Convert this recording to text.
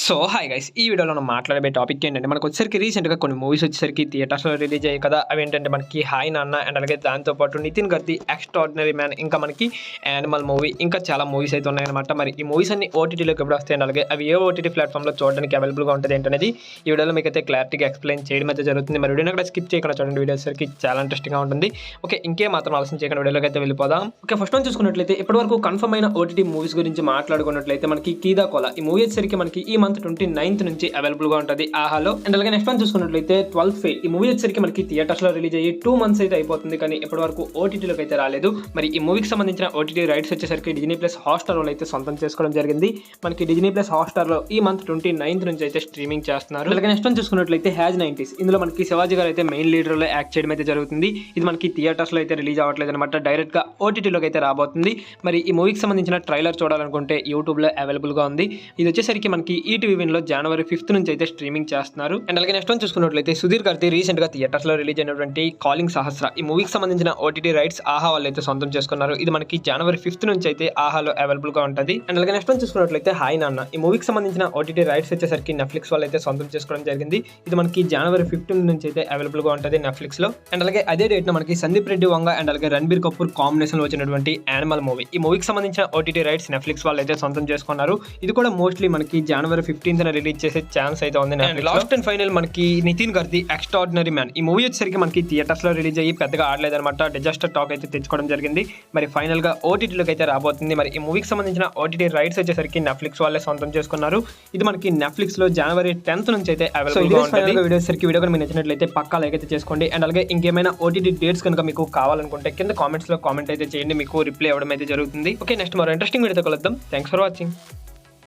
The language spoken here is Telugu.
సో హాయ్ గైస్ ఈ వీడియోలో మనం మాట్లాడే టాపిక్ ఏంటంటే మనకు వచ్చేసరికి రీసెంట్గా కొన్ని మూవీస్ వచ్చేసరికి థియేటర్స్లో రిలీజ్ అయ్యాయి కదా. అవి ఏంటంటే మనకి హాయ్ నాన్న అండ్ అలాగే దాంతోపాటు నితిన్ గడ్ది ఎక్స్ట్రాడినరీ మ్యాన్, ఇంకా మనకి యానిమల్ మూవీ, ఇంకా చాలా మూవీస్ అయితే ఉన్నాయన్నమాట. మరి ఈ మూవీస్ అన్ని ఓటీటీలోకి ఎప్పుడు వస్తాయి, అలాగే అవి ఏ ఓటీటీ ప్లాట్ఫామ్లో చూడడానికి అవైలబుల్గా ఉంటుంది ఏంటనేది ఈ వీడియోలో మీకు అయితే క్లారిటీగా ఎక్స్ప్లెయిన్ చేయడం అయితే జరుగుతుంది. మరి వీడియోని కూడా స్కిప్ చేయకుండా చూడండి, వీడియో వచ్చేసరికి చాలా ఇంట్రెస్టింగ్గా ఉంటుంది. ఓకే, ఇంకే మాత్రం ఆలోచన చేయకుండా వీడియోలోకి అయితే వెళ్ళిపోదాం. ఓకే, ఫస్ట్ వన్ చూసుకున్నట్లయితే ఇప్పటివరకు కన్ఫర్మ్ అయిన ఓటీటీ మూవీస్ గురించి మాట్లాడుకున్నట్లయితే మనకి కీదా కోలా ఈ మూవీ వచ్చేసరికి మనకి ఈ మంత్ 29th నుంచి అవైలబుల్ గా ఉంటుంది ఆహాలో. అండ్ అలాగే నెక్స్ట్ వన్ చూసుకున్నట్లయితే 12th ఫెయిల్ ఈ మూవీ వచ్చేసరికి మనకి థియేటర్స్ లో రిలీజ్ అయ్యి 2 months అయితే అయిపోతుంది, కానీ ఇప్పటి వరకు ఓటీటీలోకి అయితే రాలేదు. మరి ఈ మూవీకి సంబంధించిన ఓటీటీ రైట్స్ వచ్చేసరికి డిజ్నీ ప్లస్ హాట్స్టార్ వాళ్ళు అయితే సొంతం చేసుకోవడం జరిగింది. మనకి డిజ్నీ ప్లస్ హాట్స్టార్ లో ఈ మంత్ 29th నుంచి అయితే స్ట్రీమింగ్ చేస్తున్నారు. అలాగే నెక్స్ట్ వన్ చూసుకున్నట్లయితే హ్యాజ్ 90s ఇందులో మనకి శివాజీ గారు అయితే మెయిన్ లీడర్ లో యాక్ట్ చేయడం అయితే జరుగుతుంది. ఇది మనకి థియేటర్స్ లో అయితే రిలీజ్ అవ్వట్లేదు అనమాట, డైరెక్ట్ గా ఓటీటీలోకి అయితే రాబోతుంది. మరి ఈ మూవీకి సంబంధించిన ట్రైలర్ చూడాలనుకుంటే యూట్యూబ్ లో అవైలబుల్ గా ఉంది. ఇది వచ్చేసరికి మనకి ఈటీవీ విన్ లో January 5th నుంచి అయితే స్ట్రీమింగ్ చేస్తున్నారు. అండ్ అలాగే నెక్స్ట్ వన్ చూసుకున్నట్లయితే సుధీర్ గారి రీసెంట్ గా థియేటర్స్ లో రిలీజ్ అయినటువంటి కాలింగ్ సహస్ర ఈ మూవీకి సంబంధించిన ఓటీటీ రైట్స్ ఆహా వాళ్ళు అయితే సొంతం చేసుకున్నారు. ఇది మనకి January 5th నుంచి అయితే ఆహాలో అవైలబుల్ గా ఉంటుంది. అండ్ అలాగే నెక్స్ట్ వన్ చూసుకున్నట్లయితే హాయ్ నాన్న ఈ మూవీకి సంబంధించిన ఓటీటీ రైట్స్ వచ్చేసరికి నెట్ఫ్లిక్స్ వాళ్ళు అయితే సొంతం చేసుకోవడం జరిగింది. ఇది మనకి January 15th నుంచి అయితే అవైలబుల్ గా ఉంటుంది నెట్ఫ్లిక్స్ లో. అండ్ అలాగే అదే డేట్ మనకి సందీప్ రెడ్డి వంగ అండ్ అలాగే రణబీర్ కపూర్ కాంబినేషన్ లో వచ్చినటువంటి యానిమల్ మూవీ ఈ మూవీకి సంబంధించిన ఓటీటీ రైట్స్ నెట్ఫ్లిక్స్ వాళ్ళు అయితే సొంతం చేసుకున్నారు. ఇది కూడా మోస్ట్లీ మనకి January 15th రిలీజ్ చేసే ఛాన్స్ అయితే ఉంది. లాస్ట్ అండ్ ఫైనల్ మనకి నితిన్ గడ్ది ఎక్స్ట్రాడినరీ మ్యాన్ ఈ మూవీ వచ్చేసరికి మనకి థియేటర్స్ లో రిలీజ్ అయ్యి పెద్దగా ఆడలేదన్నమాట, డిజాస్టర్ టాక్ అయితే తెచ్చుకోవడం జరిగింది. మరి ఫైనల్ గా ఓటీటీలోకి అయితే రాబోతుంది. మరి ఈ మూవీకి సంబంధించిన ఓటీటీ రైట్స్ వచ్చేసరికి నెట్ఫ్లిక్స్ వాళ్ళే సొంతం చేసుకున్నారు. ఇది మనకి నెట్ఫ్లిక్స్ లో January 10th నుంచి అయితే అవైలబుల్ గా ఉంటుంది. వీడియో కనుక మీకు నచ్చినట్లయితే పక్కా లైక్ అయితే చేసుకోండి. అండ్ అలాగే ఇంకేమైనా ఓటీటీ డేట్స్ కనుక మీకు కావాలనుకుంటే కింద కామెంట్స్ లో కామెంట్ అయితే చేయండి, మీకు రిప్లై ఇవ్వడం అయితే జరుగుతుంది. ఓకే, నెక్స్ట్ మరో ఇంట్రెస్టింగ్ వీడియోతో కలుద్దాం. Thanks for watching.